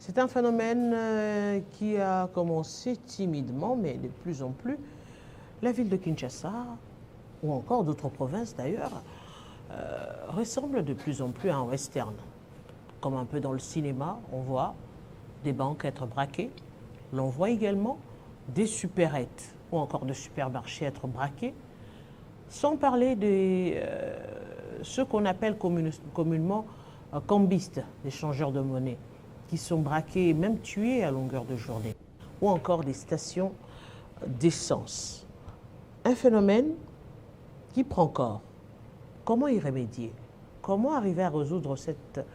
C'est un phénomène qui a commencé timidement, mais de plus en plus. La ville de Kinshasa, ou encore d'autres provinces d'ailleurs, ressemble de plus en plus à un western. Comme un peu dans le cinéma, on voit des banques être braquées. L'on voit également des supérettes ou encore de supermarchés être braqués, sans parler de ce qu'on appelle communément cambistes, des changeurs de monnaie, qui sont braqués et même tués à longueur de journée, ou encore des stations d'essence. Un phénomène qui prend corps. Comment y remédier? Comment arriver à résoudre cette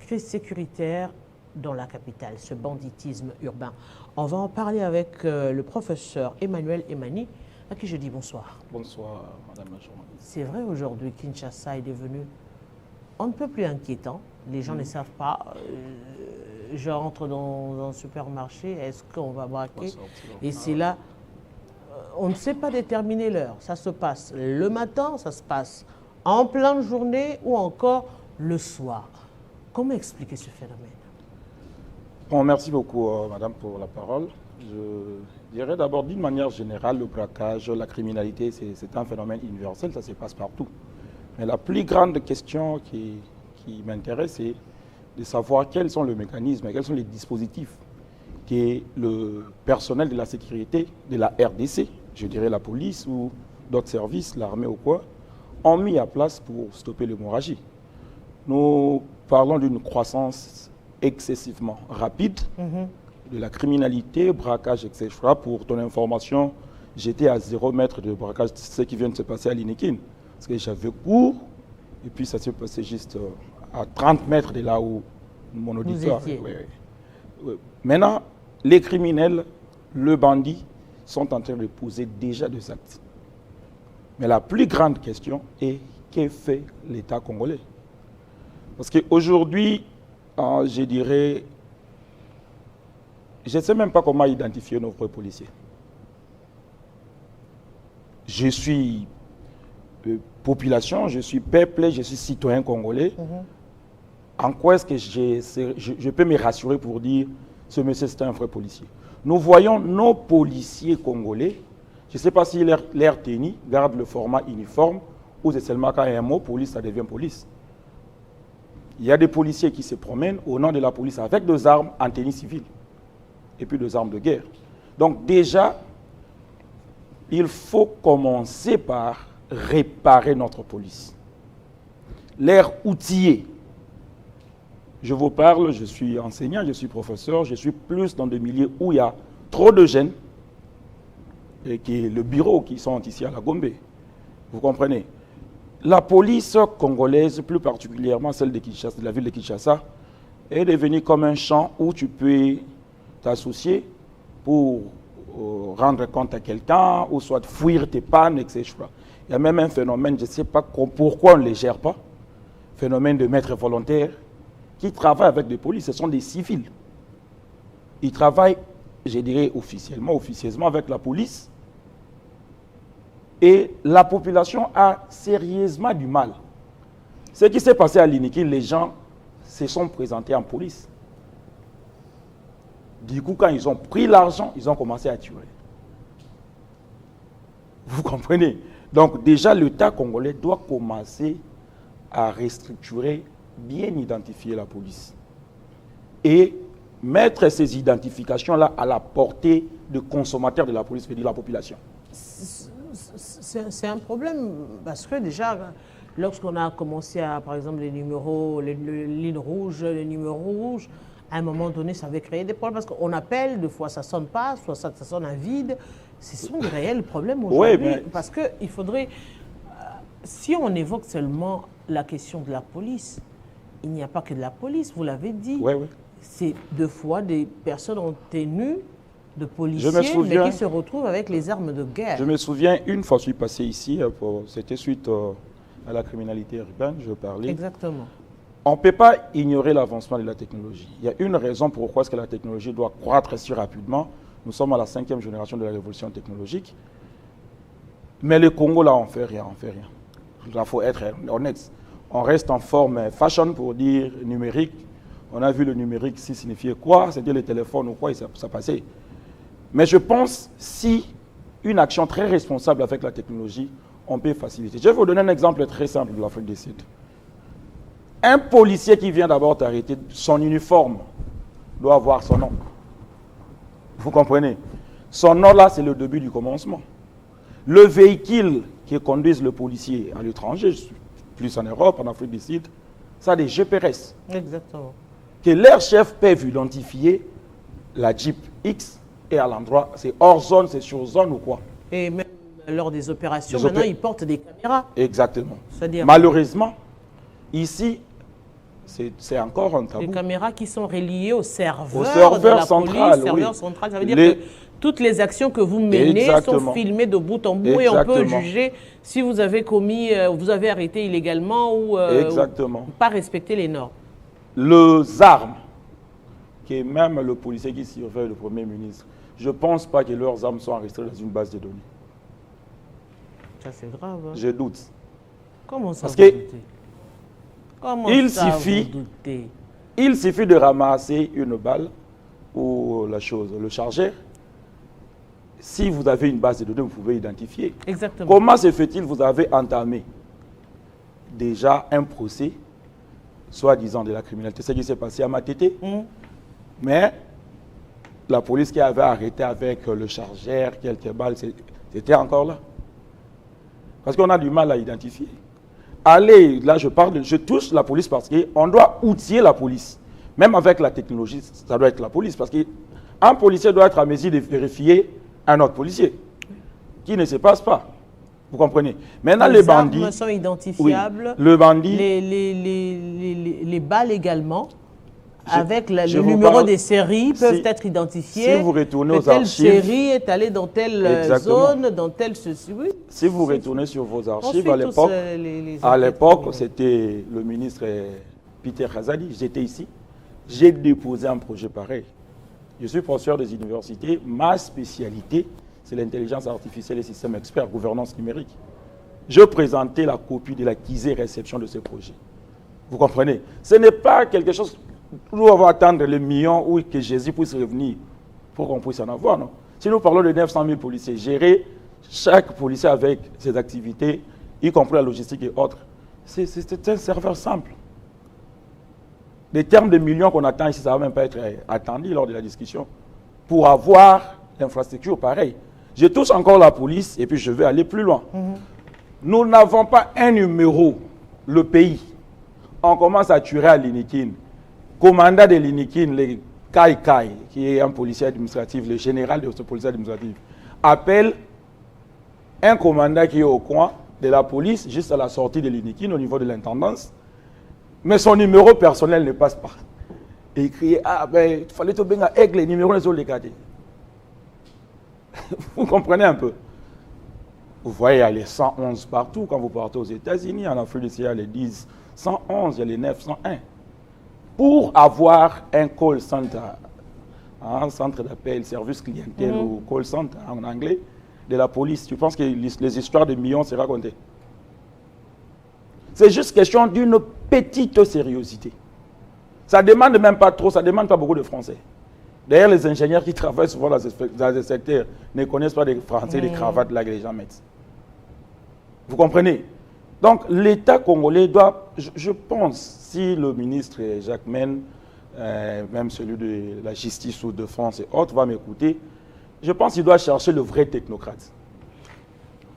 crise sécuritaire dans la capitale, ce banditisme urbain? On va en parler avec le professeur Emmanuel Emani, à qui je dis bonsoir. Bonsoir, madame la journaliste. C'est vrai, aujourd'hui, Kinshasa est devenu on ne peut plus inquiétant. Les gens ne savent pas. Je rentre dans un supermarché, est-ce qu'on va braquer? Et c'est là, on ne sait pas déterminer l'heure. Ça se passe le matin, ça se passe en pleine journée ou encore le soir. Comment expliquer ce phénomène? Bon, merci beaucoup, madame, pour la parole. Je dirais d'abord, d'une manière générale, le braquage, la criminalité, c'est un phénomène universel, ça se passe partout. Mais la plus grande question qui m'intéresse, c'est de savoir quels sont les mécanismes et quels sont les dispositifs que le personnel de la sécurité de la RDC, je dirais la police ou d'autres services, l'armée ou quoi, ont mis à place pour stopper l'hémorragie. Nous parlons d'une croissance excessivement rapide de la criminalité, braquage, etc. Pour ton information, j'étais à 0 mètre de braquage, ce qui vient de se passer à Linikin. Parce que j'avais cours, et puis ça s'est passé juste à 30 mètres de là où mon auditoire... Oui. Maintenant, les criminels, le bandit, sont en train de poser déjà des actes. Mais la plus grande question est, que fait l'État congolais? Parce qu'aujourd'hui, je dirais, je ne sais même pas comment identifier nos vrais policiers. Je suis population, je suis peuple, je suis citoyen congolais. En quoi est-ce que je peux me rassurer pour dire ce monsieur c'est un vrai policier? Nous voyons nos policiers congolais, je ne sais pas si leur tenue garde le format uniforme ou c'est seulement quand il y a un mot police, ça devient police. Il y a des policiers qui se promènent au nom de la police avec des armes en tenue civile et puis des armes de guerre. Donc déjà, il faut commencer par réparer notre police. L'air outillé. Je vous parle, je suis enseignant, je suis professeur, je suis plus dans des milieux où il y a trop de jeunes et qui est le bureau qui sont ici à la Gombe. Vous comprenez? La police congolaise, plus particulièrement celle de Kinshasa, de la ville de Kinshasa, est devenue comme un champ où tu peux t'associer pour rendre compte à quelqu'un, ou soit fuir tes pannes, etc. Il y a même un phénomène, je ne sais pas pourquoi on ne les gère pas, phénomène de maîtres volontaires qui travaillent avec des polices, ce sont des civils. Ils travaillent, je dirais officieusement avec la police, et la population a sérieusement du mal. Ce qui s'est passé à Liniki, les gens se sont présentés en police. Du coup, quand ils ont pris l'argent, ils ont commencé à tuer. Vous comprenez? Donc déjà, l'État congolais doit commencer à restructurer, bien identifier la police. Et mettre ces identifications-là à la portée de consommateurs de la police, c'est-à-dire la population. C'est un problème parce que déjà, lorsqu'on a commencé à, par exemple, les numéros, les lignes rouges, les numéros rouges, à un moment donné, ça avait créé des problèmes parce qu'on appelle, des fois ça ne sonne pas, soit ça sonne à vide. Ce sont des réels problèmes aujourd'hui parce qu'il faudrait, si on évoque seulement la question de la police, il n'y a pas que de la police, vous l'avez dit. C'est deux fois des personnes en tenue de policiers, mais qui se retrouvent avec les armes de guerre. Je me souviens, une fois je suis passé ici, c'était suite à la criminalité urbaine, je parlais. Exactement. On ne peut pas ignorer l'avancement de la technologie. Il y a une raison pourquoi est-ce que la technologie doit croître si rapidement. Nous sommes à la 5e génération de la révolution technologique. Mais le Congo, là, on ne fait rien, Il faut être honnête. On reste en forme fashion, pour dire numérique, On a vu le numérique, si signifiait quoi, c'était le téléphone ou quoi, et ça passait. Mais je pense, si une action très responsable avec la technologie, on peut faciliter. Je vais vous donner un exemple très simple de l'Afrique du Sud. Un policier qui vient d'abord t'arrêter, son uniforme doit avoir son nom. Vous comprenez? Son nom là, c'est le début du commencement. Le véhicule qui conduise le policier à l'étranger, plus en Europe, en Afrique du Sud, ça a des GPS. Exactement. Que leur chef peuvent identifier la Jeep X et à l'endroit, c'est hors zone, c'est sur zone ou quoi. Et même lors des opérations, maintenant, ils portent des caméras. Exactement. C'est-à-dire, malheureusement, ici, c'est encore un tabou. des caméras qui sont reliées au serveur serveur de la central, police, serveur oui. central. Ça veut dire que toutes les actions que vous menez sont filmées de bout en bout et on peut juger si vous avez commis, vous avez arrêté illégalement ou pas respecté les normes. Les armes, qui est même le policier qui surveille le Premier ministre, je ne pense pas que leurs armes sont enregistrées dans une base de données. Ça, c'est grave. Hein? Je doute. Comment ça, parce vous doutez? Comment il ça, suffit, vous doutez? Il suffit de ramasser une balle ou la chose, le chargeur. Si vous avez une base de données, vous pouvez identifier. Exactement. Comment se fait-il vous avez entamé déjà un procès, soi-disant de la criminalité? C'est ce qui s'est passé à Matete. Mais la police qui avait arrêté avec le chargeur, quelques balles, c'était encore là. Parce qu'on a du mal à identifier. Allez, là je touche la police parce qu'on doit outiller la police. Même avec la technologie, ça doit être la police. Parce qu'un policier doit être à mesure de vérifier un autre policier qui ne se passe pas. Vous comprenez? Maintenant, les bandits... Les armes sont identifiables. Oui, le bandit... Les balles également. Avec le numéro des séries peuvent être identifiées. Si vous retournez aux telle archives... Telle série est allée dans telle zone, dans telle ceci. Oui. Si vous retournez sur vos archives, à l'époque, c'était le ministre Peter Khazadi. J'étais ici. J'ai déposé un projet pareil. Je suis professeur des universités. Ma spécialité, c'est l'intelligence artificielle et système expert, gouvernance numérique. Je présentais la copie de l'acquisée réception de ce projet. Vous comprenez? Ce n'est pas quelque chose... Nous devons attendre les millions ou que Jésus puisse revenir pour qu'on puisse en avoir, non? Si nous parlons de 900 000 policiers, gérer chaque policier avec ses activités, y compris la logistique et autres, c'est un serveur simple. Les termes de millions qu'on attend ici, ça ne va même pas être attendu lors de la discussion. Pour avoir l'infrastructure, pareil. Je touche encore la police et puis je vais aller plus loin. Nous n'avons pas un numéro, le pays. On commence à tuer à l'Inikin. Commandant de l'Inikin, le Kai Kai, qui est un policier administratif, le général de ce policier administratif, appelle un commandant qui est au coin de la police, juste à la sortie de l'Inikin, au niveau de l'intendance, mais son numéro personnel ne passe pas. Et il crie, ah ben, il fallait te bien avec les numéros les autres gardés. Vous comprenez un peu? Vous voyez, il y a les 111 partout. Quand vous partez aux États-Unis, en Afrique du Sud, il y a les 10, 111, il y a les 901. Pour avoir un call center, un centre d'appel, service clientèle ou call center en anglais, de la police, tu penses que les histoires de millions se racontent? C'est juste question d'une petite sérieuxité. Ça ne demande même pas trop, ça ne demande pas beaucoup de français. D'ailleurs, les ingénieurs qui travaillent souvent dans ce secteur ne connaissent pas des français, des cravates là que les gens mettent. Vous comprenez? Donc, l'État congolais doit, je pense, si le ministre Jacques Men, même celui de la justice ou de France et autres, va m'écouter, je pense qu'il doit chercher le vrai technocrate.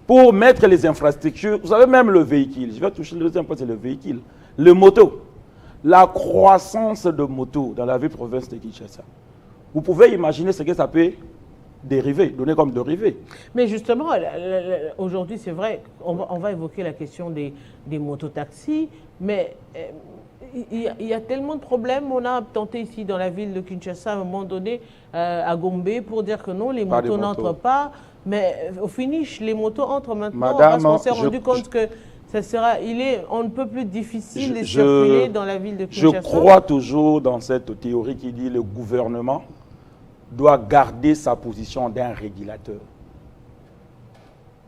Pour mettre les infrastructures, vous savez, même le véhicule, je vais toucher le deuxième point, c'est le véhicule. Le moto, la croissance de motos dans la ville province de Kinshasa. Vous pouvez imaginer ce que ça peut dériver, donner comme dérivé. Mais justement, aujourd'hui, c'est vrai, on va évoquer la question des mototaxis, mais il y a tellement de problèmes. On a tenté ici dans la ville de Kinshasa, à un moment donné, à Gombe, pour dire que non, les motos n'entrent pas. Mais au finish, les motos entrent maintenant, parce qu'on s'est rendu compte que on ne peut plus difficile de circuler dans la ville de Kinshasa. Je crois toujours dans cette théorie qui dit que le gouvernement doit garder sa position d'un régulateur.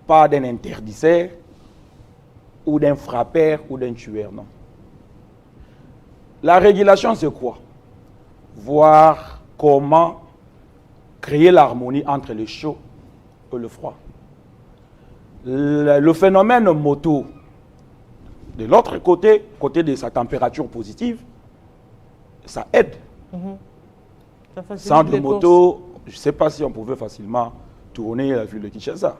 Pas d'un interdiseur, ou d'un frappeur, ou d'un tueur, non. La régulation, c'est quoi? voir comment créer l'harmonie entre le chaud et le froid. Le phénomène moto, de l'autre côté, côté de sa température positive, ça aide. Sans de moto, je ne sais pas si on pouvait facilement tourner la ville de Kinshasa.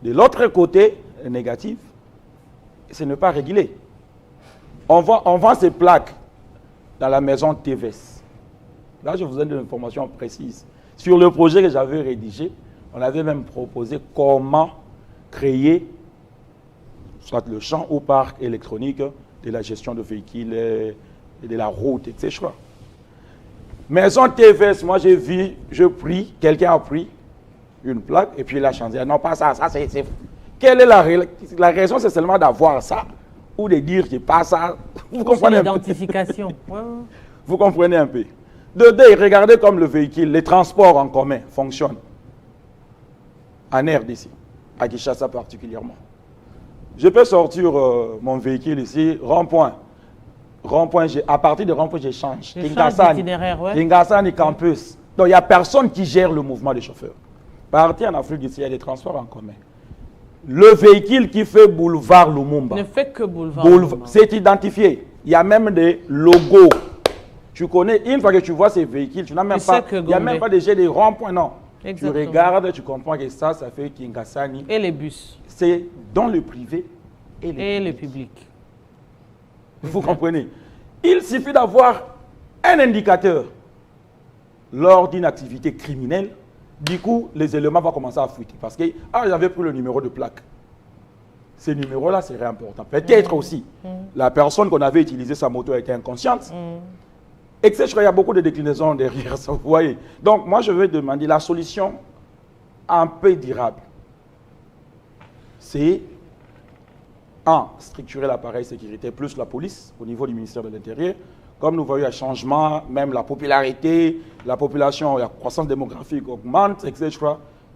De l'autre côté, négatif, ce n'est pas régulé. On vend ces plaques dans la maison TVS. Là, je vous donne des informations précises. Sur le projet que j'avais rédigé, on avait même proposé comment créer soit le champ ou parc électronique de la gestion de véhicules et de la route, etc. Maison TVS, moi j'ai vu, quelqu'un a pris une plaque et puis il a changé. Non, pas ça, ça c'est... Quelle est la raison? C'est seulement d'avoir ça ou de dire que pas ça. Vous comprenez un peu? L'identification. Vous comprenez un peu? De deux, regardez comme le véhicule, les transports en commun fonctionnent. En RDC, à Kinshasa particulièrement. Je peux sortir mon véhicule ici, rond-point. Rond-point, à partir de rond-point, j'échange. Kingasani Campus. Donc, il n'y a personne qui gère le mouvement des chauffeurs. Parti en Afrique ici, il y a des transports en commun. Le véhicule qui fait boulevard Lumumba. Ne fait que boulevard. C'est identifié. Il y a même des logos. Tu connais, une fois que tu vois ces véhicules, tu n'as même pas. Il n'y a même pas déjà des ronds-points, non. Exactement. Tu regardes, tu comprends que ça fait Kingasani. Et les bus. C'est dans le privé et le public. Vous comprenez? Il suffit d'avoir un indicateur lors d'une activité criminelle. Du coup, les éléments vont commencer à fuiter. Parce que, j'avais pris le numéro de plaque. Ce numéro-là serait important. Peut-être aussi, la personne qu'on avait utilisé sa moto était inconsciente. Etc. Il y a beaucoup de déclinaisons derrière ça, vous voyez. Donc, moi, je vais demander la solution un peu durable. C'est structurer l'appareil sécurité plus la police au niveau du ministère de l'Intérieur. Comme nous voyons un changement, même la popularité, la population, la croissance démographique augmente, etc.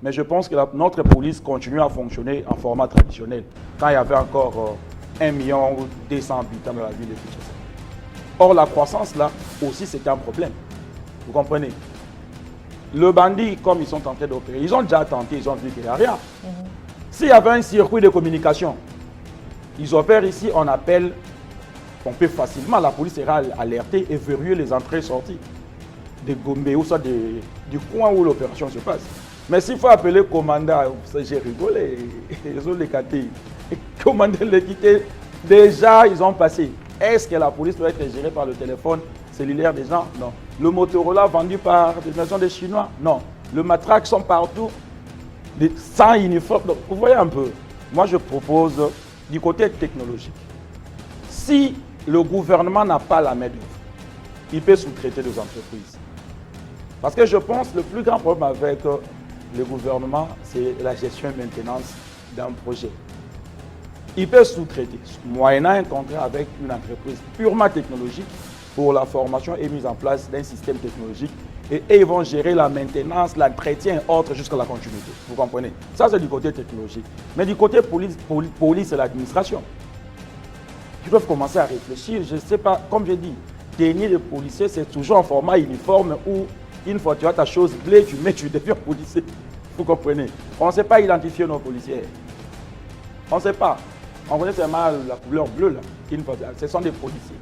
Mais je pense que notre police continue à fonctionner en format traditionnel. Quand il y avait encore 1,2 million d'habitants dans la ville de Kinshasa. Or, la croissance, là, aussi, c'est un problème. Vous comprenez? Le bandit, comme ils sont en train d'opérer, ils ont déjà tenté, ils ont vu qu'il n'y a rien. S'il y avait un circuit de communication, ils opèrent ici, on peut facilement, la police sera alertée et verrouiller les entrées et sorties de Gombe ou soit du coin où l'opération se passe. Mais s'il faut appeler commandant, j'ai rigolé, ils ont les catés. Commandant les quitter, déjà ils ont passé. Est-ce que la police doit être gérée par le téléphone cellulaire des gens? Non. Le Motorola vendu par des maisons des Chinois? Non. Le matraque sont partout, sans uniforme. Donc, vous voyez un peu. Moi, je propose du côté technologique. Si le gouvernement n'a pas la main d'œuvre, il peut sous-traiter des entreprises. Parce que je pense que le plus grand problème avec le gouvernement, c'est la gestion et maintenance d'un projet. Il peut sous-traiter, moyennant un contrat avec une entreprise purement technologique pour la formation et mise en place d'un système technologique. Et ils vont gérer la maintenance, l'entretien et autres jusqu'à la continuité. Vous comprenez? Ça, c'est du côté technologique. Mais du côté police et l'administration, ils doivent commencer à réfléchir. Je ne sais pas, comme je dis, tenir les policiers, c'est toujours en format uniforme où une fois que tu as ta chose bleue, tu deviens policier. Vous comprenez? On ne sait pas identifier nos policiers. On ne sait pas. On connaît seulement la couleur bleue, là. Ce sont des policiers.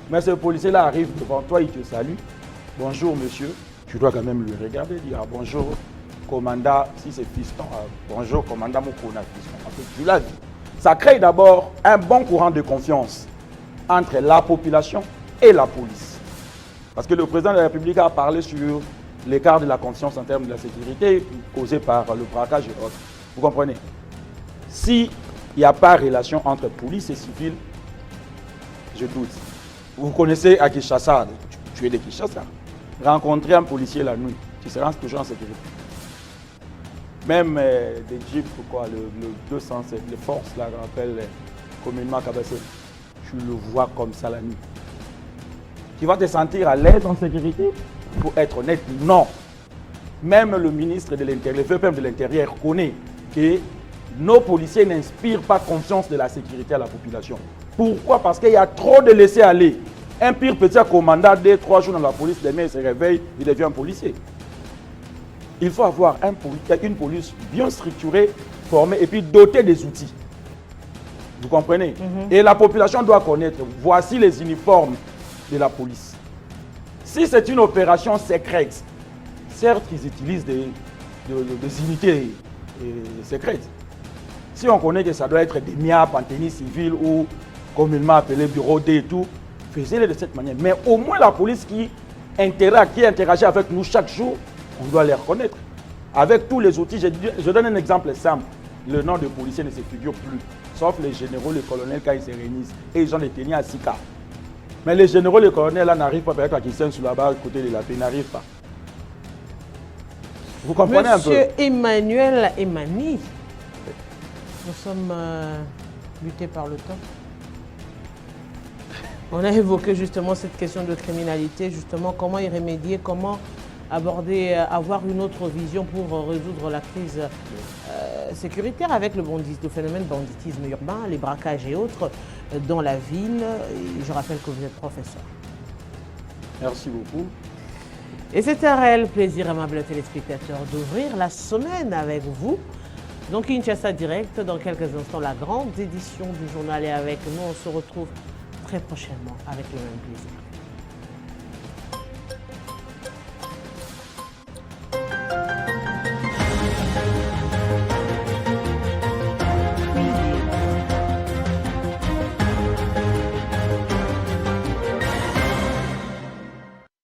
Mais ce policier-là arrive devant toi, il te salue. Bonjour, monsieur. Tu dois quand même lui regarder, dire bonjour, commandant, si c'est fiston. Bonjour, commandant Mokona, fiston. Parce que tu l'as dit. Ça crée d'abord un bon courant de confiance entre la population et la police. Parce que le président de la République a parlé sur l'écart de la confiance en termes de la sécurité causé par le braquage et autres. Vous comprenez? S'il n'y a pas de relation entre police et civil, je doute. Vous connaissez à Kinshasa, tu es de Kinshasa. Rencontrer un policier la nuit, tu seras toujours en sécurité. Même des jeeps, le 207, les forces, là, qu'on appelle communément Kabassé, tu le vois comme ça la nuit. Tu vas te sentir à l'aise en sécurité? Pour être honnête, non. Même le ministre de l'Intérieur, le VPM de l'Intérieur connaît que nos policiers n'inspirent pas confiance de la sécurité à la population. Pourquoi? Parce qu'il y a trop de laisser-aller. Un pire petit commandant, 2-3 jours dans la police, demain il se réveille, il devient un policier. Il faut avoir une police bien structurée, formée et puis dotée des outils. Vous comprenez? Et la population doit connaître, voici les uniformes de la police. Si c'est une opération secrète, certes ils utilisent des unités secrètes. Si on connaît que ça doit être des MIAP en tenue civile ou communément appelé bureau D et tout, faisez-le de cette manière. Mais au moins la police qui interagit avec nous chaque jour, on doit les reconnaître. Avec tous les outils, je donne un exemple simple. Le nom de policier ne se figure plus, sauf les généraux, les colonels quand ils se réunissent. Et ils ont des tenues à 6K. Mais les généraux, les colonels là n'arrivent pas, peut-être qu'ils sont sous la barre, côté de la paix, ils n'arrivent pas. Vous comprenez un peu? Monsieur Emmanuel Emani, nous sommes butés par le temps. On a évoqué justement cette question de criminalité, justement comment y remédier, comment aborder, avoir une autre vision pour résoudre la crise sécuritaire avec le phénomène banditisme urbain, les braquages et autres dans la ville. Et je rappelle que vous êtes professeur. Merci beaucoup. Et c'est un réel plaisir, aimables téléspectateurs, d'ouvrir la semaine avec vous. Donc Kinshasa Direct, dans quelques instants, la grande édition du journal est avec nous. On se retrouve très prochainement avec le même plaisir.